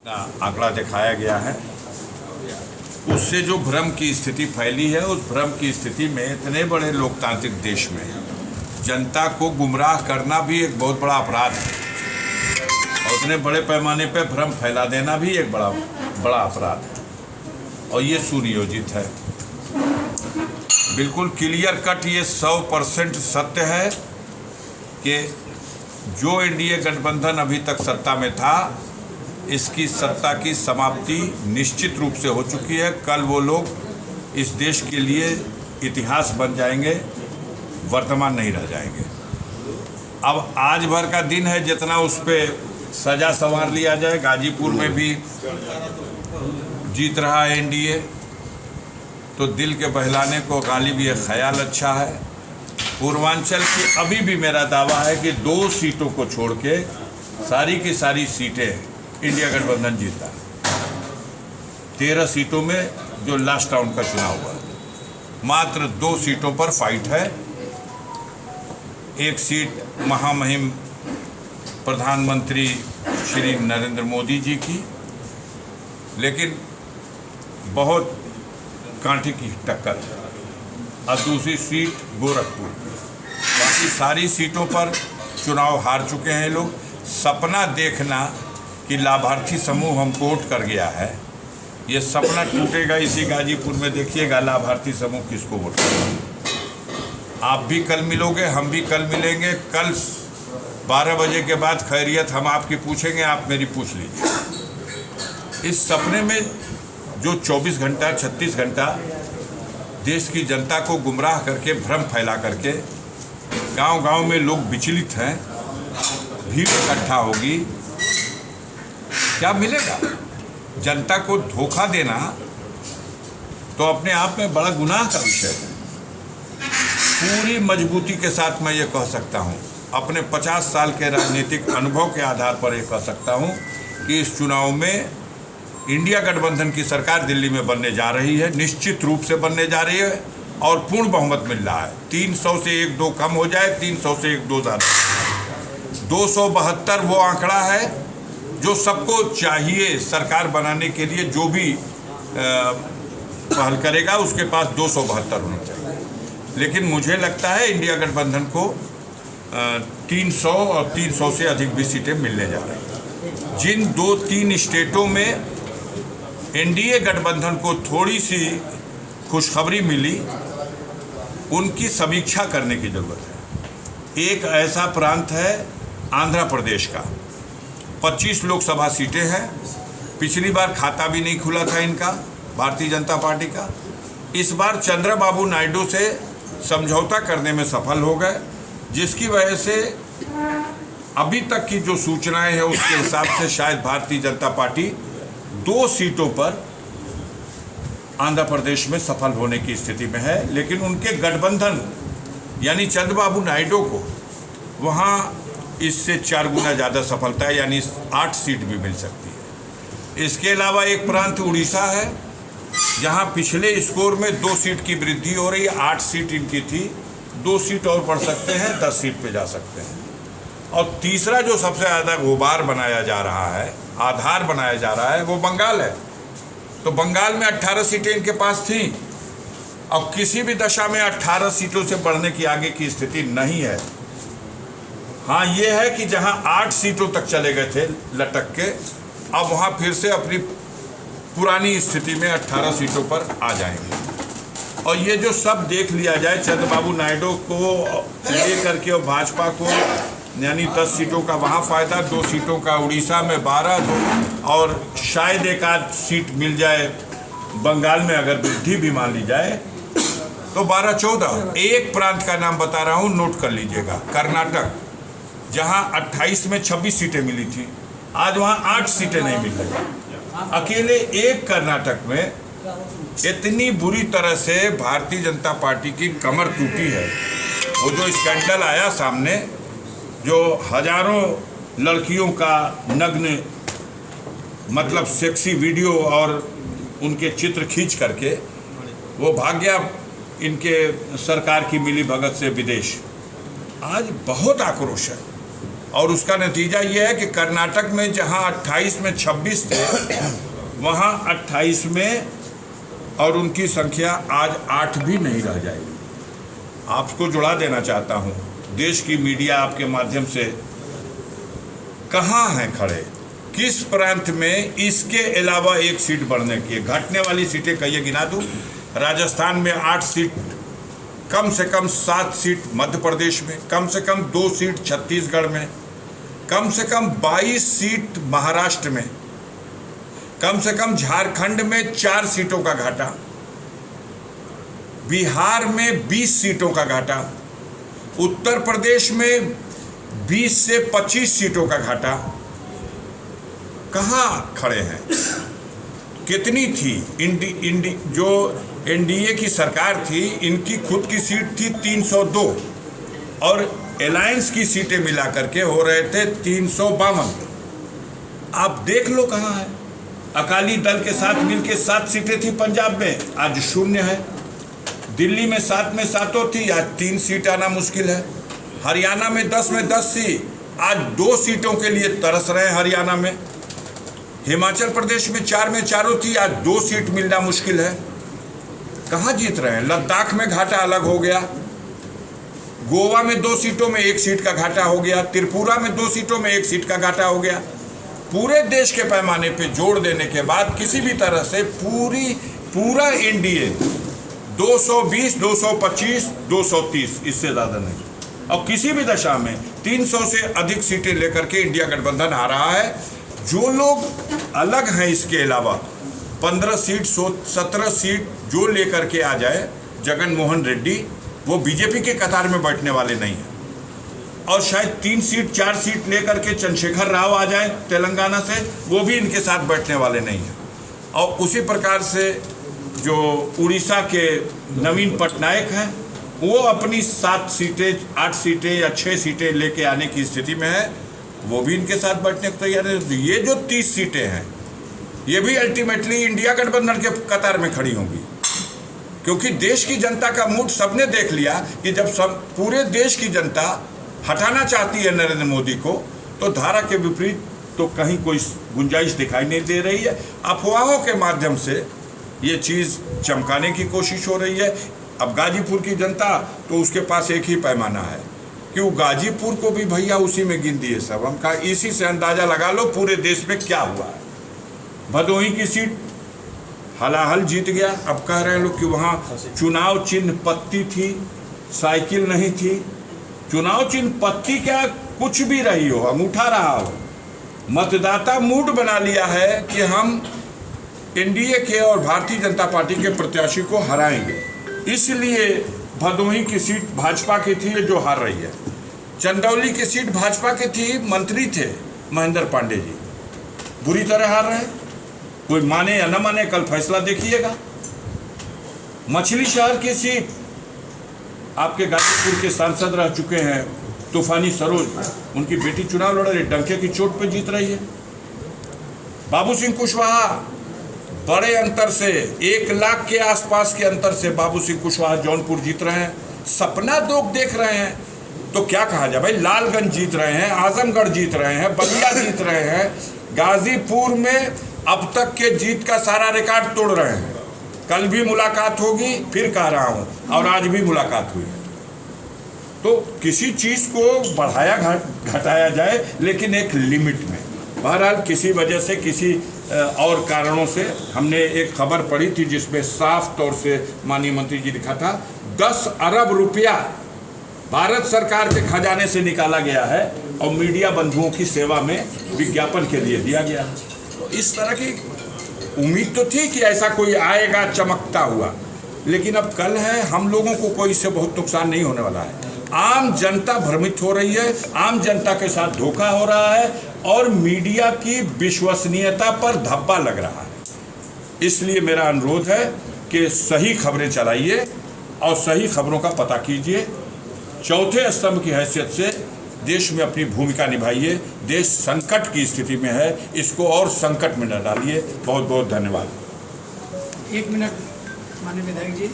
आंकड़ा दिखाया गया है, उससे जो भ्रम की स्थिति फैली है, उस भ्रम की स्थिति में इतने बड़े लोकतांत्रिक देश में जनता को गुमराह करना भी एक बहुत बड़ा अपराध है और उतने बड़े पैमाने पर भ्रम फैला देना भी एक बड़ा अपराध है और ये सुनियोजित है। बिल्कुल क्लियर कट ये 100% सत्य है कि जो एनडीए गठबंधन अभी तक सत्ता में था, इसकी सत्ता की समाप्ति निश्चित रूप से हो चुकी है। कल वो लोग इस देश के लिए इतिहास बन जाएंगे, वर्तमान नहीं रह जाएंगे। अब आज भर का दिन है, जितना उस पर सजा संवार लिया जाए। गाजीपुर में भी जीत रहा है एनडीए, तो दिल के बहलाने को गालिब ये ख्याल अच्छा है। पूर्वांचल की अभी भी मेरा दावा है कि 2 सीटों को छोड़ के सारी की सारी सीटें इंडिया गठबंधन जीता। 13 सीटों में जो लास्ट राउंड का चुनाव हुआ, मात्र 2 सीटों पर फाइट है। एक सीट महामहिम प्रधानमंत्री श्री नरेंद्र मोदी जी की, लेकिन बहुत कांटे की टक्कर है, और दूसरी सीट गोरखपुर। बाकी सारी सीटों पर चुनाव हार चुके हैं लोग। सपना देखना कि लाभार्थी समूह हमको वोट कर गया है, ये सपना टूटेगा इसी गाजीपुर में। देखिएगा लाभार्थी समूह किसको वोट करेगा। आप भी कल मिलोगे, हम भी कल मिलेंगे। कल 12 बजे के बाद खैरियत हम आपकी पूछेंगे, आप मेरी पूछ लीजिए। इस सपने में जो 24 घंटा 36 घंटा देश की जनता को गुमराह करके, भ्रम फैला करके गांव-गांव में लोग विचलित हैं, भीड़ इकट्ठा होगी, क्या मिलेगा? जनता को धोखा देना तो अपने आप में बड़ा गुनाह का विषय है। पूरी मजबूती के साथ मैं ये कह सकता हूँ, अपने 50 साल के राजनीतिक अनुभव के आधार पर ये कह सकता हूँ कि इस चुनाव में इंडिया गठबंधन की सरकार दिल्ली में बनने जा रही है, निश्चित रूप से बनने जा रही है और पूर्ण बहुमत मिल रहा है। 300 से 1-2 कम हो जाए, 300 से 1-2 ज़्यादा। 272 वो आंकड़ा है जो सबको चाहिए सरकार बनाने के लिए। जो भी पहल करेगा उसके पास 272 होना चाहिए, लेकिन मुझे लगता है इंडिया गठबंधन को 300 और 300 से अधिक भी सीटें मिलने जा रही हैं। जिन 2-3 स्टेटों में एनडीए गठबंधन को थोड़ी सी खुशखबरी मिली, उनकी समीक्षा करने की ज़रूरत है। एक ऐसा प्रांत है आंध्र प्रदेश का, 25 लोकसभा सीटें हैं। पिछली बार खाता भी नहीं खुला था इनका, भारतीय जनता पार्टी का। इस बार चंद्रबाबू नायडू से समझौता करने में सफल हो गए, जिसकी वजह से अभी तक की जो सूचनाएं हैं उसके हिसाब से शायद भारतीय जनता पार्टी 2 सीटों पर आंध्र प्रदेश में सफल होने की स्थिति में है। लेकिन उनके गठबंधन यानी चंद्रबाबू नायडू को वहाँ इससे 4 गुना ज़्यादा सफलता है, यानी 8 सीट भी मिल सकती है। इसके अलावा एक प्रांत उड़ीसा है, जहाँ पिछले स्कोर में 2 सीट की वृद्धि हो रही है। 8 सीट इनकी थी, 2 सीट और बढ़ सकते हैं, 10 सीट पे जा सकते हैं। और तीसरा जो सबसे ज़्यादा गुबार बनाया जा रहा है, आधार बनाया जा रहा है, वो बंगाल है। तो बंगाल में 18 सीटें इनके पास थी, और किसी भी दशा में 18 सीटों से बढ़ने की आगे की स्थिति नहीं है। हाँ, ये है कि जहां 8 सीटों तक चले गए थे लटक के, अब वहां फिर से अपनी पुरानी स्थिति में 18 सीटों पर आ जाएंगे। और ये जो सब देख लिया जाए, चंद्रबाबू नायडू को लेकर के और भाजपा को, यानी 10 सीटों का वहाँ फ़ायदा, 2 सीटों का उड़ीसा में, 12 और शायद एक आध सीट मिल जाए बंगाल में, अगर वृद्धि भी मान ली जाए तो 12-14। एक प्रांत का नाम बता रहा हूँ, नोट कर लीजिएगा, कर्नाटक, जहाँ 28 में 26 सीटें मिली थी, आज वहाँ 8 सीटें नहीं मिल रही। अकेले एक कर्नाटक में इतनी बुरी तरह से भारतीय जनता पार्टी की कमर टूटी है। वो जो स्कैंडल आया सामने, जो हजारों लड़कियों का नग्न मतलब सेक्सी वीडियो और उनके चित्र खींच करके वो भाग गया इनके सरकार की मिली भगत से विदेश। आज बहुत आक्रोश है, और उसका नतीजा ये है कि कर्नाटक में जहां 28 में 26 थे वहां 28 में, और उनकी संख्या आज 8 भी नहीं रह जाएगी। आपको जुड़ा देना चाहता हूं, देश की मीडिया आपके माध्यम से कहाँ हैं खड़े, किस प्रांत में इसके अलावा एक सीट बढ़ने की, घटने वाली सीटें कहिए गिना दूं। राजस्थान में 8 सीट, कम से कम 7 सीट मध्य प्रदेश में, कम से कम 2 सीट छत्तीसगढ़ में, कम से कम 22 सीट महाराष्ट्र में, कम से कम झारखंड में 4 सीटों का घाटा, बिहार में 20 सीटों का घाटा, उत्तर प्रदेश में 20 से 25 सीटों का घाटा। कहाँ खड़े हैं? कितनी थी जो एनडीए की सरकार थी, इनकी खुद की सीट थी 302 और अलायंस की सीटें मिला करके हो रहे थे 352। आप देख लो कहाँ है। अकाली दल के साथ मिलके 7 सीटें थी पंजाब में, आज 0 है। दिल्ली में 7 में 7 थी, आज 3 सीट आना मुश्किल है। हरियाणा में 10 में 10 थी, आज 2 सीटों के लिए तरस रहे हैं हरियाणा में। हिमाचल प्रदेश में 4 में 4 थी, आज 2 सीट मिलना मुश्किल है। कहाँ जीत रहे हैं? लद्दाख में घाटा अलग हो गया, गोवा में 2 सीटों में 1 सीट का घाटा हो गया, त्रिपुरा में 2 सीटों में 1 सीट का घाटा हो गया। पूरे देश के पैमाने पे जोड़ देने के बाद किसी भी तरह से पूरा एनडीए 220, 225, 230, इससे ज़्यादा नहीं, और किसी भी दशा में 300 से अधिक सीटें लेकर के इंडिया गठबंधन आ रहा है। जो लोग अलग हैं इसके अलावा 15 सीट 17 सीट जो लेकर के आ जाए जगन मोहन रेड्डी, वो बीजेपी के कतार में बैठने वाले नहीं हैं। और शायद 3 सीट 4 सीट लेकर के चंद्रशेखर राव आ जाए तेलंगाना से, वो भी इनके साथ बैठने वाले नहीं हैं। और उसी प्रकार से जो उड़ीसा के नवीन पटनायक हैं, वो अपनी 7 सीटें 8 सीटें या 6 सीटें लेके आने की स्थिति में है, वो भी इनके साथ बैठने को तैयार है। ये जो 30 सीटें हैं, ये भी अल्टीमेटली इंडिया गठबंधन के कतार में खड़ी होंगी, क्योंकि देश की जनता का मूड सबने देख लिया कि जब सब पूरे देश की जनता हटाना चाहती है नरेंद्र मोदी को, तो धारा के विपरीत तो कहीं कोई गुंजाइश दिखाई नहीं दे रही है। अफवाहों के माध्यम से ये चीज़ चमकाने की कोशिश हो रही है। अब गाजीपुर की जनता, तो उसके पास एक ही पैमाना है कि वो गाजीपुर को भी भैया उसी में गिन दिए सब। हम कहा इसी से अंदाज़ा लगा लो पूरे देश में क्या हुआ है। भदोही की सीट हलाहल जीत गया। अब कह रहे हैं लोग कि वहाँ चुनाव चिन्ह पत्ती थी, साइकिल नहीं थी। चुनाव चिन्ह पत्ती क्या, कुछ भी रही हो, अंगूठा रहा हो, मतदाता मूड बना लिया है कि हम एनडीए के और भारतीय जनता पार्टी के प्रत्याशी को हराएंगे। इसलिए भदोही की सीट भाजपा की थी जो हार रही है। चंदौली की सीट भाजपा की थी, मंत्री थे महेंद्र पांडे जी, बुरी तरह हार रहे हैं। कोई माने या न माने, कल फैसला देखिएगा। मछली शहर की सीट आपके गाजीपुर के सांसद रह चुके हैं तूफानी सरोज, उनकी बेटी चुनाव लड़ रही, डंके की चोट पे जीत रही है। बाबू सिंह कुशवाहा बड़े अंतर से 1 लाख के आसपास के अंतर से बाबू सिंह कुशवाहा जौनपुर जीत रहे हैं। सपना लोग देख रहे हैं, तो क्या कहा जाए भाई। लालगंज जीत रहे हैं, आजमगढ़ जीत रहे हैं, बलिया जीत रहे हैं, गाजीपुर में अब तक के जीत का सारा रिकॉर्ड तोड़ रहे हैं। कल भी मुलाकात होगी, फिर कह रहा हूँ, और आज भी मुलाकात हुई। तो किसी चीज़ को बढ़ाया घटाया जाए, लेकिन एक लिमिट में। बहरहाल किसी वजह से, किसी और कारणों से हमने एक खबर पढ़ी थी जिसमें साफ तौर से माननीय मंत्री जी लिखा था 10 अरब रुपया भारत सरकार के खजाने से निकाला गया है और मीडिया बंधुओं की सेवा में विज्ञापन के लिए दिया गया। तो इस तरह की उम्मीद तो थी कि ऐसा कोई आएगा चमकता हुआ, लेकिन अब कल है, हम लोगों को कोई इससे बहुत नुकसान नहीं होने वाला है। आम जनता भ्रमित हो रही है, आम जनता के साथ धोखा हो रहा है और मीडिया की विश्वसनीयता पर धब्बा लग रहा है। इसलिए मेरा अनुरोध है कि सही खबरें चलाइए और सही खबरों का पता कीजिए। चौथे स्तंभ की हैसियत से देश में अपनी भूमिका निभाइए। देश संकट की स्थिति में है, इसको और संकट में न डालिए। बहुत बहुत धन्यवाद। 1 मिनट माननीय विधायक जी।